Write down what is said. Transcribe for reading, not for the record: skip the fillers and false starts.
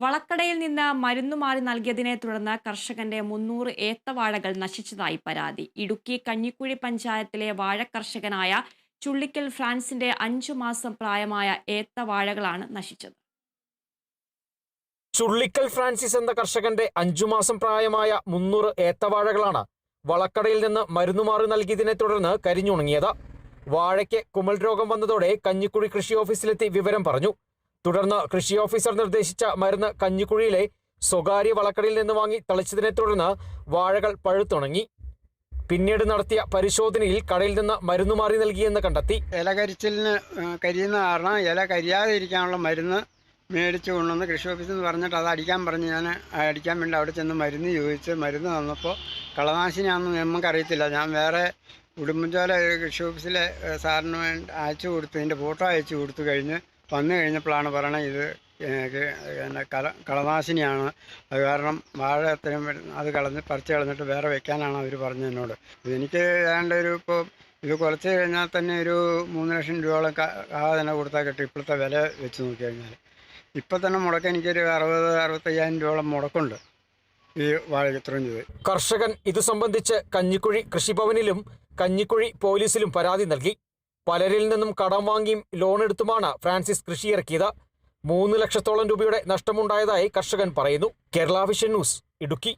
വളക്കടയിൽ നിന്ന് മരുന്നു മാറി നൽകിയതിനെ തുടർന്ന് കർഷകന്റെ 300 ഏത്തവാഴകൾ നശിച്ചതായി പരാതി. ഇടുക്കി കഞ്ഞിക്കുഴി പഞ്ചായത്തിലെ വാഴക്കർഷകനായ ചുള്ളിക്കൽ ഫ്രാൻസിന്റെ 5 മാസം പ്രായമായ ഏത്തവാഴകളാണ് നശിച്ചത്. ചുള്ളിക്കൽ ഫ്രാൻസിസ് എന്ന കർഷകന്റെ 5 മാസം പ്രായമായ 300 ഏത്തവാഴകളാണ് വളക്കടയിൽ നിന്ന് മരുന്നുമാറി നൽകിയതിനെ തുടർന്ന് കരിഞ്ഞുണങ്ങിയത്. വാഴയ്ക്ക് കുമൽ രോഗം വന്നതോടെ കഞ്ഞിക്കുഴി കൃഷി ഓഫീസിലെത്തി വിവരം പറഞ്ഞു. തുടർന്ന് കൃഷി ഓഫീസർ നിർദ്ദേശിച്ച മരുന്ന് കഞ്ഞിക്കുഴിയിലെ സ്വകാര്യ വളക്കടയിൽ നിന്ന് വാങ്ങി തളിച്ചതിനെ തുടർന്ന് വാഴകൾ പഴുത്തുണങ്ങി. പിന്നീട് നടത്തിയ പരിശോധനയിൽ കടയിൽ നിന്ന് മരുന്നുമാറി നൽകിയെന്ന് കണ്ടെത്തി. ഇല കരിച്ചിലിന് കരിയുന്ന കാരണം ഇല കരിയാതെ ഇരിക്കാനുള്ള മരുന്ന് മേടിച്ചു കൊണ്ടുവന്ന് കൃഷി ഓഫീസിൽ നിന്ന് പറഞ്ഞിട്ട് അത് അടിക്കാൻ പറഞ്ഞ് ഞാൻ അടിക്കാൻ വേണ്ടി അവിടെ ചെന്ന് മരുന്ന് ചോദിച്ച് മരുന്ന് തന്നപ്പോൾ കളനാശിനിയാണെന്ന് നമുക്കറിയത്തില്ല. ഞാൻ വേറെ ഉടുമ്പൻചോല കൃഷി ഓഫീസിലെ സാറിന് വേണ്ടി അയച്ചു കൊടുത്തു, ഇതിൻ്റെ ഫോട്ടോ അയച്ചു കൊടുത്തു കഴിഞ്ഞ് വന്നു കഴിഞ്ഞപ്പോഴാണ് പറയണത് ഇത് കളനാശിനിയാണ്, അത് കാരണം വാഴ എത്രയും അത് പറിച്ച് കളഞ്ഞിട്ട് വേറെ വെക്കാനാണ് അവർ പറഞ്ഞത് എന്നോട്. ഇതെനിക്ക് ഏതാണ്ട് ഇപ്പോൾ ഇത് കുറച്ച് കഴിഞ്ഞാൽ തന്നെ ഒരു 3 ലക്ഷം രൂപയോളം തന്നെ കൊടുത്താൽ കിട്ടും ഇപ്പോഴത്തെ വില വെച്ച് നോക്കി കഴിഞ്ഞാൽ. ഇപ്പം തന്നെ മുടക്കം എനിക്കൊരു 60-65 രൂപയോളം മുടക്കുണ്ട് ഈ വാഴ ഇത്രയും ചെയ്ത്. കർഷകൻ ഇത് സംബന്ധിച്ച് കഞ്ഞിക്കുഴി കൃഷിഭവനിലും കഞ്ഞിക്കുഴി പോലീസിലും പരാതി നൽകി. പലരിൽ നിന്നും കടം വാങ്ങിയും ലോൺ എടുത്തുമാണ് ഫ്രാൻസിസ് കൃഷിയിറക്കിയത്. 3 ലക്ഷത്തോളം രൂപയുടെ നഷ്ടമുണ്ടായതായി കർഷകൻ പറയുന്നു. Kerala vision news, Idukki.